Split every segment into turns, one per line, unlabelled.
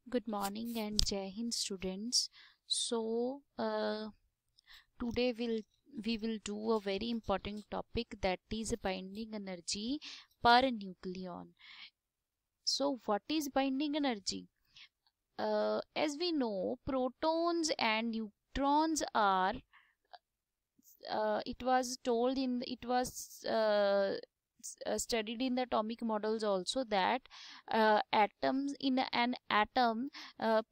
Good morning and Jai Hind students. Today we will do a very important topic, that is binding energy per nucleon. So what is binding energy? As we know, protons and neutrons are studied in the atomic models also, that atoms in an atom,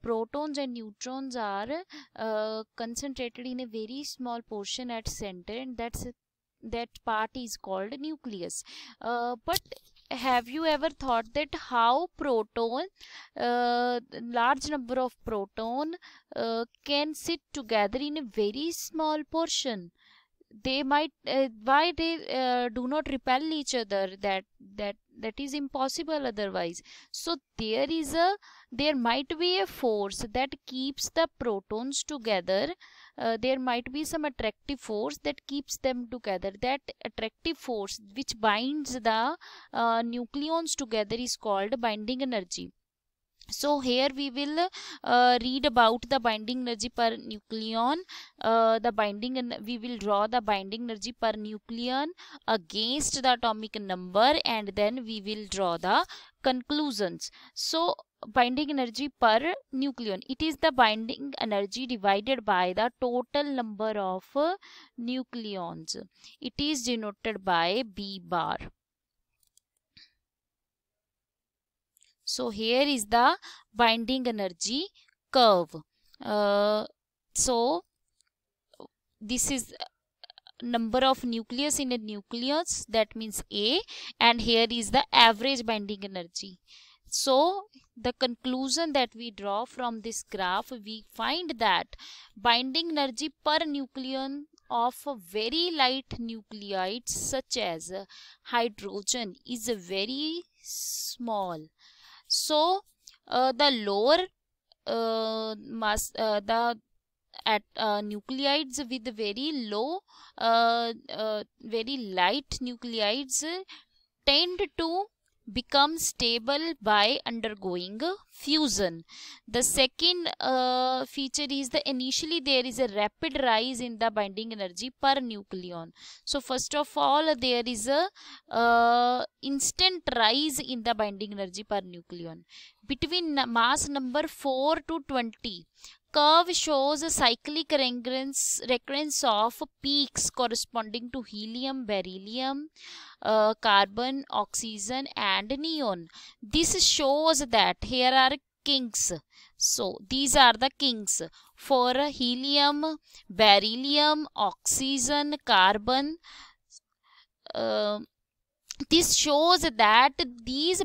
protons and neutrons are concentrated in a very small portion at center, and that part is called nucleus. But have you ever thought that how large number of proton can sit together in a very small portion? They might why they do not repel each other? That is impossible otherwise. So there might be a force that keeps the protons together. There might be some attractive force that keeps them together. That attractive force which binds the nucleons together is called binding energy. So here we will read about the binding energy per nucleon. We will draw the binding energy per nucleon against the atomic number, and then we will draw the conclusions. So binding energy per nucleon, it is the binding energy divided by the total number of nucleons. It is denoted by B bar. So here is the binding energy curve. So this is number of nucleus in a nucleus, that means A, and here is the average binding energy. So the conclusion that we draw from this graph, we find that binding energy per nucleon of very light nuclides such as hydrogen is very small. So the lower mass, nuclides with very low, very light nuclides tend to become stable by undergoing fusion. The second feature is that initially there is a rapid rise in the binding energy per nucleon. So first of all, there is a instant rise in the binding energy per nucleon. Between mass number 4 to 20, curve shows a cyclic recurrence of peaks corresponding to helium, beryllium, carbon, oxygen and neon. This shows that here are kings. So these are the kings for helium, beryllium, oxygen, carbon. This shows that these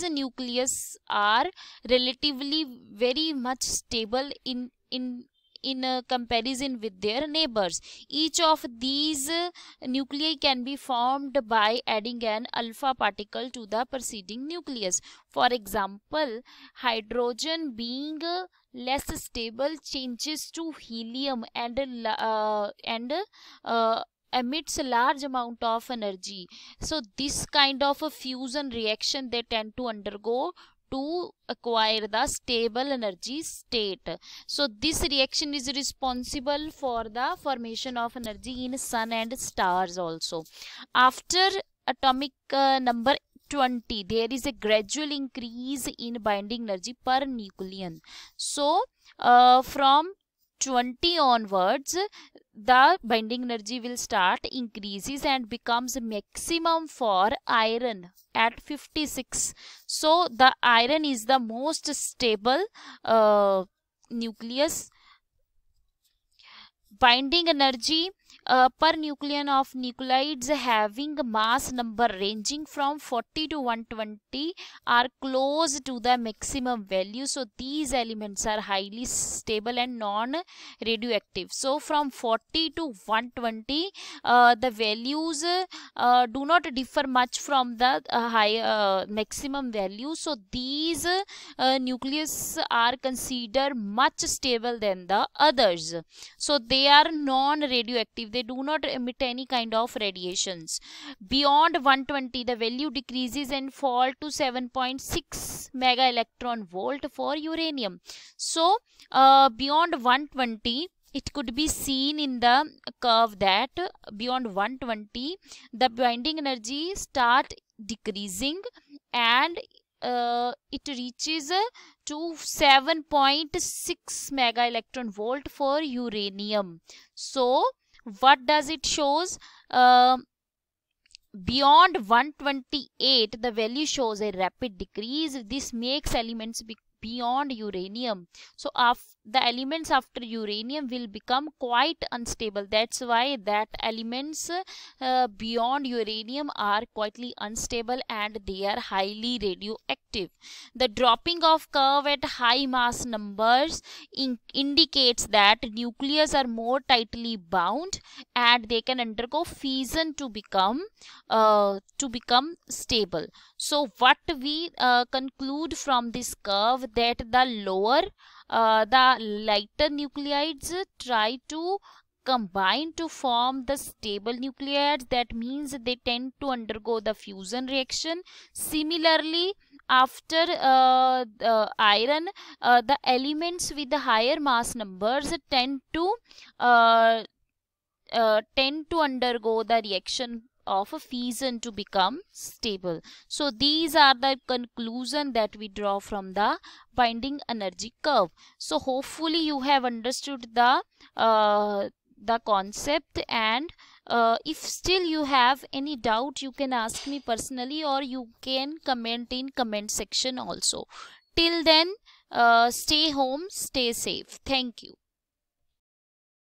nucleus are relatively very much stable in comparison with their neighbors. Each of these nuclei can be formed by adding an alpha particle to the preceding nucleus. For example, hydrogen being less stable changes to helium and emits a large amount of energy. So this kind of a fusion reaction they tend to undergo to acquire the stable energy state. So this reaction is responsible for the formation of energy in sun and stars also. After atomic number 20, there is a gradual increase in binding energy per nucleon. So from 20 onwards, the binding energy will start increases and becomes maximum for iron at 56. So the iron is the most stable nucleus. Binding energy per nucleon of nuclides having mass number ranging from 40 to 120 are close to the maximum value. So these elements are highly stable and non-radioactive. So from 40 to 120, the values do not differ much from the maximum value. So these nucleus are considered much stable than the others. So they are non-radioactive. they do not emit any kind of radiations. Beyond 120 the value decreases and fall to 7.6 mega electron volt for uranium. So beyond 120 it could be seen in the curve that beyond 120 the binding energy start decreasing and it reaches to 7.6 mega electron volt for uranium. So what does it shows? Beyond 128 the value shows a rapid decrease. This makes elements beyond uranium, so the elements after uranium will become quite unstable. That's why that elements beyond uranium are quietly unstable and they are highly radioactive. The dropping of curve at high mass numbers indicates that nucleus are more tightly bound and they can undergo fission to become stable. So what we conclude from this curve that the lower the lighter nuclides try to combine to form the stable nuclides. That means they tend to undergo the fusion reaction. Similarly, after the iron, the elements with the higher mass numbers tend to undergo the reaction of a fission to become stable. So these are the conclusion that we draw from the binding energy curve. So hopefully you have understood the concept, and if still you have any doubt you can ask me personally or you can comment in comment section also. Till then, stay home, stay safe. Thank you.